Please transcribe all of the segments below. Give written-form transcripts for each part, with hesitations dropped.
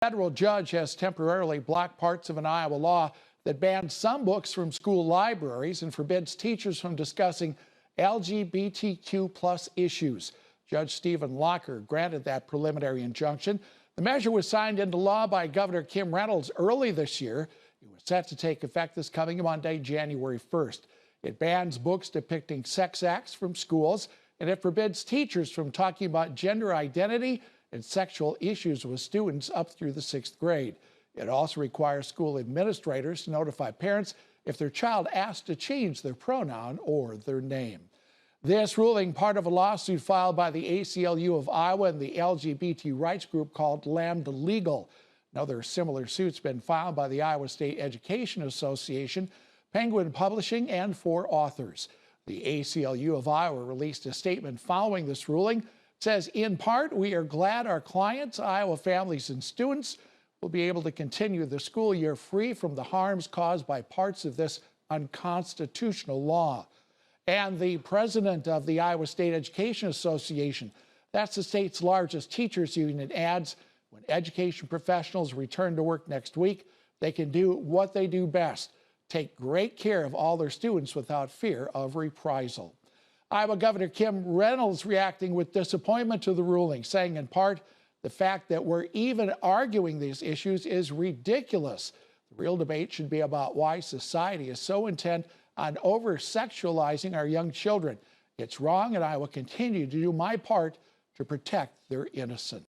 Federal judge has temporarily blocked parts of an Iowa law that bans some books from school libraries and forbids teachers from discussing LGBTQ plus issues. Judge Stephen Locker granted that preliminary injunction. The measure was signed into law by Governor Kim Reynolds early this year. It was set to take effect this coming Monday, January 1st. It bans books depicting sex acts from schools, and it forbids teachers from talking about gender identity and sexual issues with students up through the 6th grade. It also requires school administrators to notify parents if their child asks to change their pronoun or their name. This ruling, part of a lawsuit filed by the ACLU of Iowa and the LGBT rights group called Lambda Legal. Another similar suit's been filed by the Iowa State Education Association, Penguin Publishing, and 4 authors. The ACLU of Iowa released a statement following this ruling. It says, in part, we are glad our clients, Iowa families and students, will be able to continue the school year free from the harms caused by parts of this unconstitutional law. And the president of the Iowa State Education Association, that's the state's largest teachers union, adds when education professionals return to work next week, they can do what they do best, take great care of all their students without fear of reprisal. Iowa Governor Kim Reynolds reacting with disappointment to the ruling, saying in part, the fact that we're even arguing these issues is ridiculous. The real debate should be about why society is so intent on over-sexualizing our young children. It's wrong, and I will continue to do my part to protect their innocence.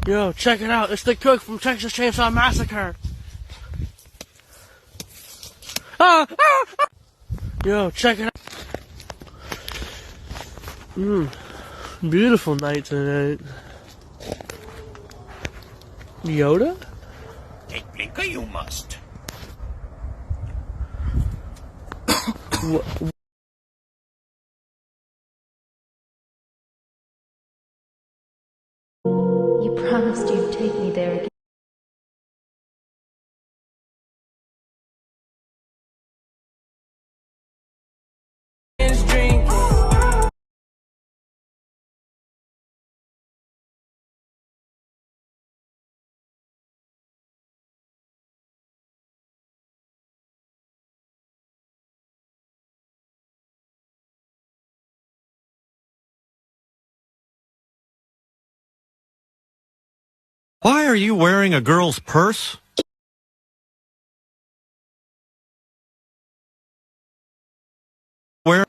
Yo, check it out. It's the cook from Texas Chainsaw Massacre. Yo, check it out. Beautiful night tonight. Yoda? Take Blinker, you must. You promised you'd take me there again. Why are you wearing a girl's purse? Where?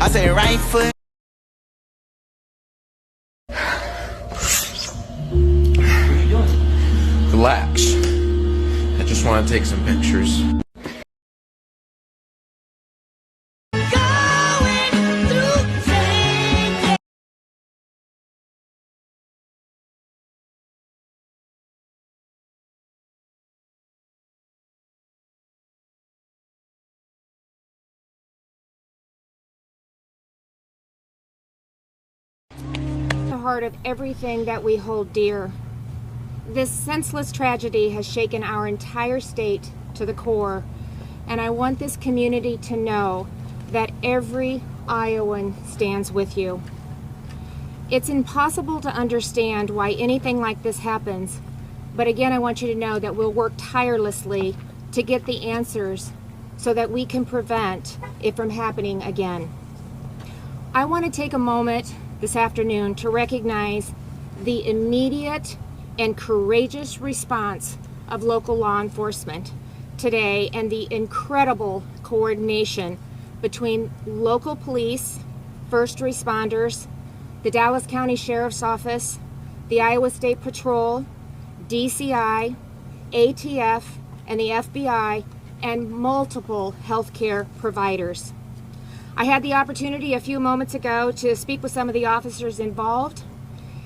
I say right foot. Relax. I just want to take some pictures. heart of everything that we hold dear. This senseless tragedy has shaken our entire state to the core, and I want this community to know that every Iowan stands with you. It's impossible to understand why anything like this happens, but again, I want you to know that we'll work tirelessly to get the answers so that we can prevent it from happening again. I want to take a moment this afternoon to recognize the immediate and courageous response of local law enforcement today and the incredible coordination between local police, first responders, the Dallas County Sheriff's Office, the Iowa State Patrol, DCI, ATF, and the FBI, and multiple healthcare providers. I had the opportunity a few moments ago to speak with some of the officers involved,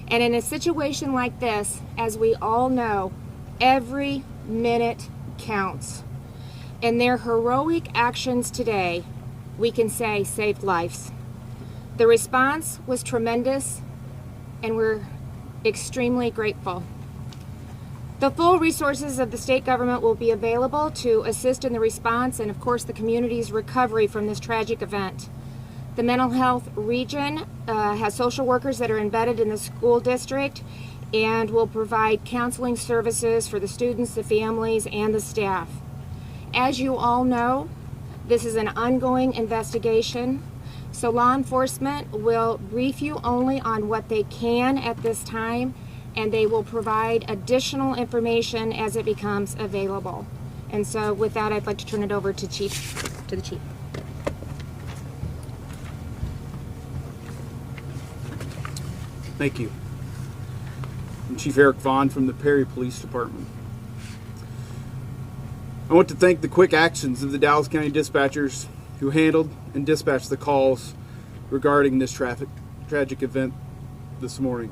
and in a situation like this, as we all know, every minute counts. And their heroic actions today, we can say, saved lives. The response was tremendous, and we're extremely grateful. The full resources of the state government will be available to assist in the response and, of course, the community's recovery from this tragic event. The mental health region has social workers that are embedded in the school district and will provide counseling services for the students, the families, and the staff. As you all know, this is an ongoing investigation, so law enforcement will brief you only on what they can at this time, and they will provide additional information as it becomes available. And so with that, I'd like to turn it over to the Chief. Thank you. I'm Chief Eric Vaughn from the Perry Police Department. I want to thank the quick actions of the Dallas County dispatchers who handled and dispatched the calls regarding this tragic event this morning.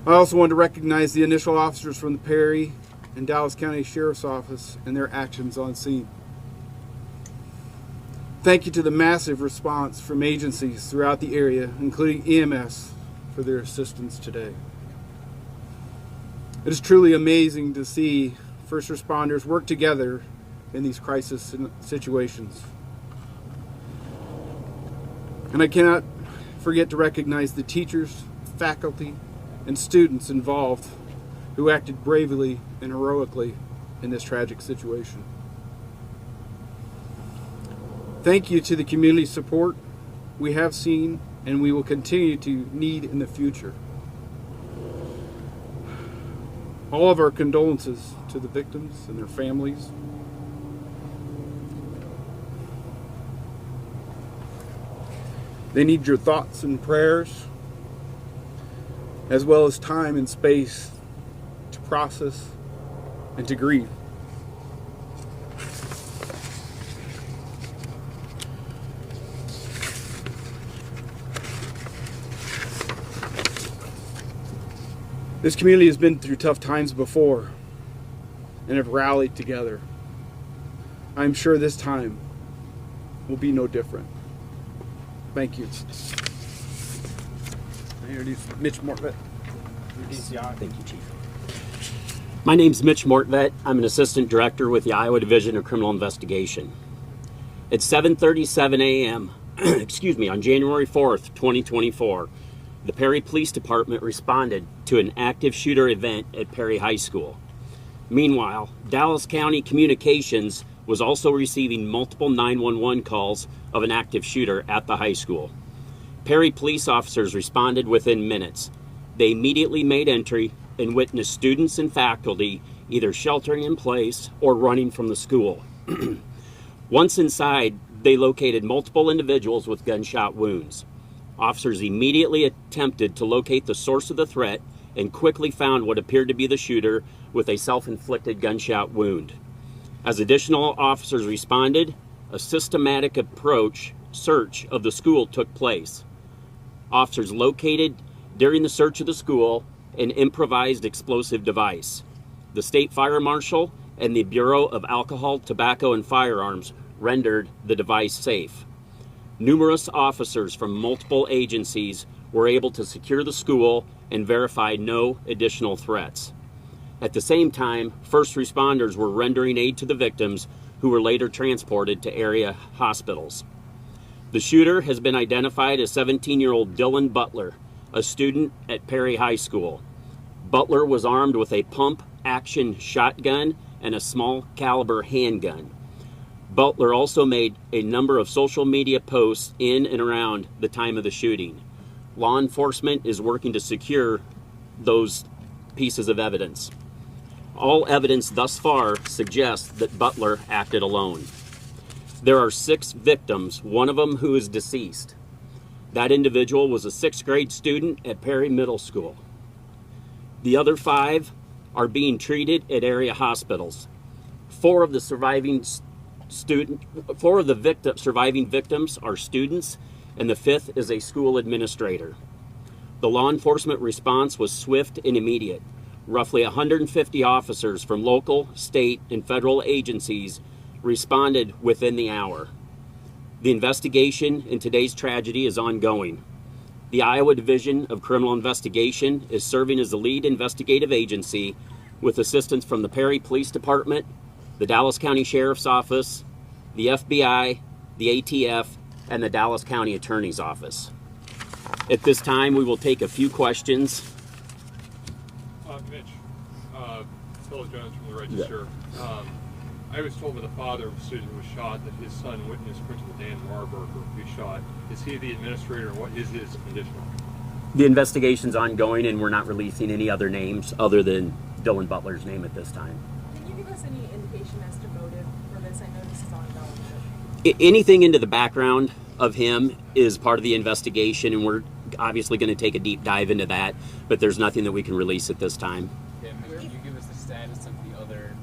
I also want to recognize the initial officers from the Perry and Dallas County Sheriff's Office and their actions on scene. Thank you to the massive response from agencies throughout the area, including EMS, for their assistance today. It is truly amazing to see first responders work together in these crisis situations. And I cannot forget to recognize the teachers, faculty, and students involved who acted bravely and heroically in this tragic situation. Thank you to the community support we have seen and we will continue to need in the future. All of our condolences to the victims and their families. They need your thoughts and prayers, as well as time and space to process and to grieve. This community has been through tough times before and have rallied together. I'm sure this time will be no different. Thank you. I introduce Mitch Mortvet, DCI. Thank you, Chief. My name's Mitch Mortvet. I'm an assistant director with the Iowa Division of Criminal Investigation. At 7:37 a.m., on January 4th, 2024, the Perry Police Department responded to an active shooter event at Perry High School. Meanwhile, Dallas County Communications was also receiving multiple 911 calls of an active shooter at the high school. Perry police officers responded within minutes. They immediately made entry and witnessed students and faculty either sheltering in place or running from the school. Once inside, they located multiple individuals with gunshot wounds. Officers immediately attempted to locate the source of the threat and quickly found what appeared to be the shooter with a self-inflicted gunshot wound. As additional officers responded, a systematic search of the school took place. Officers located during the search of the school an improvised explosive device. The state fire marshal and the Bureau of Alcohol, Tobacco, and Firearms rendered the device safe. Numerous officers from multiple agencies were able to secure the school and verify no additional threats. At the same time, first responders were rendering aid to the victims, who were later transported to area hospitals. The shooter has been identified as 17-year-old Dylan Butler, a student at Perry High School. Butler was armed with a pump-action shotgun and a small caliber handgun. Butler also made a number of social media posts in and around the time of the shooting. Law enforcement is working to secure those pieces of evidence. All evidence thus far suggests that Butler acted alone. There are 6 victims, one of them who is deceased. That individual was a 6th grade student at Perry Middle School. The other 5 are being treated at area hospitals. 4 of the surviving victims are students, and the 5th is a school administrator. The law enforcement response was swift and immediate. Roughly 150 officers from local, state, and federal agencies responded within the hour. The investigation in today's tragedy is ongoing. The Iowa Division of Criminal Investigation is serving as the lead investigative agency with assistance from the Perry Police Department, the Dallas County Sheriff's Office, the FBI, the ATF, and the Dallas County Attorney's Office. At this time, we will take a few questions. Mitch, Phil Jones from the Register. I was told by the father of a student who was shot that his son witnessed Principal Dan Marburger be shot. Is he the administrator, and what is his condition? The investigation's ongoing, and we're not releasing any other names other than Dylan Butler's name at this time. Can you give us any indication as to motive for this? I know this is ongoing. Anything into the background of him is part of the investigation, and we're obviously going to take a deep dive into that, but there's nothing that we can release at this time. Yeah, can you give us the status of the other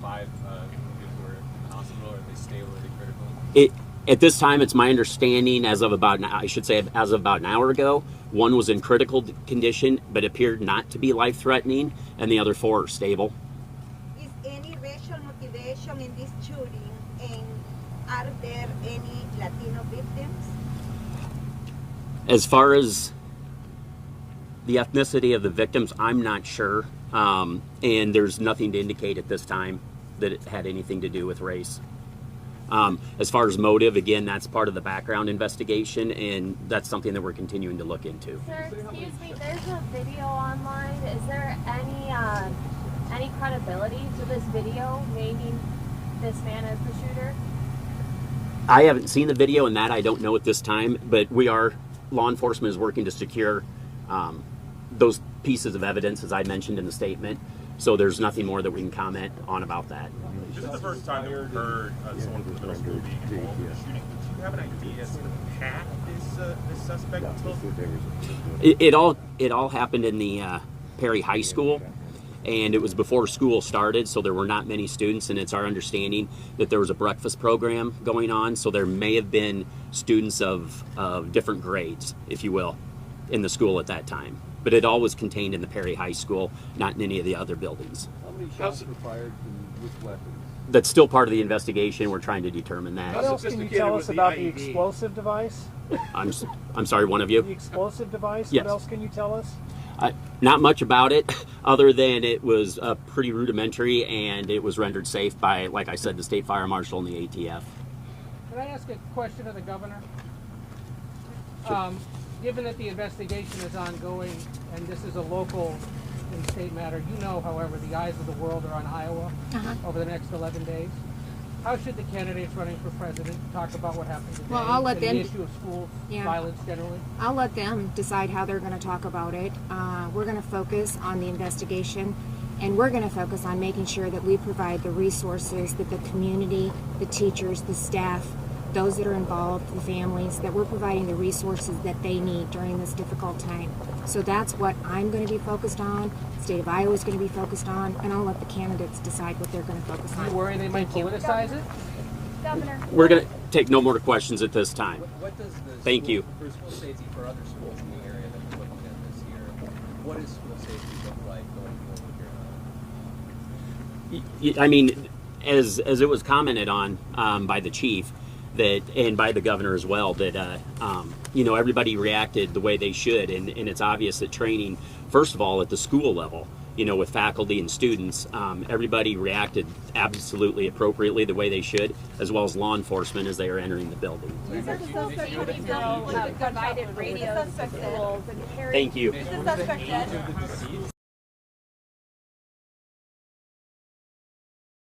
5 who were in the hospital? Are they stable? Are they critical? At this time, it's my understanding, as of about an hour ago, 1 was in critical condition but appeared not to be life-threatening, and the other 4 are stable. Is any racial motivation in this shooting, and are there any Latino victims? As far as the ethnicity of the victims, I'm not sure, and there's nothing to indicate at this time that it had anything to do with race. As far as motive, again, that's part of the background investigation, and that's something that we're continuing to look into. Sir, excuse me, there's a video online. Is there any credibility to this video naming this man as the shooter? I haven't seen the video, and that I don't know at this time, but law enforcement is working to secure those pieces of evidence, as I mentioned in the statement, so there's nothing more that we can comment on about that. This is the first time you've heard someone from the middle school being involved in the shooting. Do you have an idea as to the path this suspect took? It all happened in the Perry High School, and it was before school started, so there were not many students, and it's our understanding that there was a breakfast program going on, so there may have been students of different grades, if you will, in the school at that time. But it all was contained in the Perry High School, not in any of the other buildings. How many shots were fired and with weapons? That's still part of the investigation. We're trying to determine that. What else can you tell us about the explosive device? I'm sorry, one of you? The explosive device? Yes. What else can you tell us? Not much about it, other than it was pretty rudimentary, and it was rendered safe by, like I said, the State Fire Marshal and the ATF. Can I ask a question of the governor? Given that the investigation is ongoing, and this is a local and state matter, you know, however, the eyes of the world are on Iowa over the next 11 days. How should the candidates running for president talk about what happened today? Well, I'll let them. The issue of school violence generally. I'll let them decide how they're going to talk about it. We're going to focus on the investigation, and we're going to focus on making sure that we provide the resources that the community, the teachers, the staff, those that are involved, the families, that we're providing the resources that they need during this difficult time. So that's what I'm going to be focused on, the state of Iowa is going to be focused on, and I'll let the candidates decide what they're going to focus on. You worry they might politicize it? Governor. We're going to take no more questions at this time. What does the Thank you. For school safety for other schools in the area that you're looking at this year, what does school safety look like going forward here? I mean, as it was commented on by the chief, that, and by the governor as well, that everybody reacted the way they should, and it's obvious that training, first of all, at the school level, with faculty and students, everybody reacted absolutely appropriately the way they should, as well as law enforcement as they are entering the building. Provided radios to schools and Thank you. Is the suspect dead?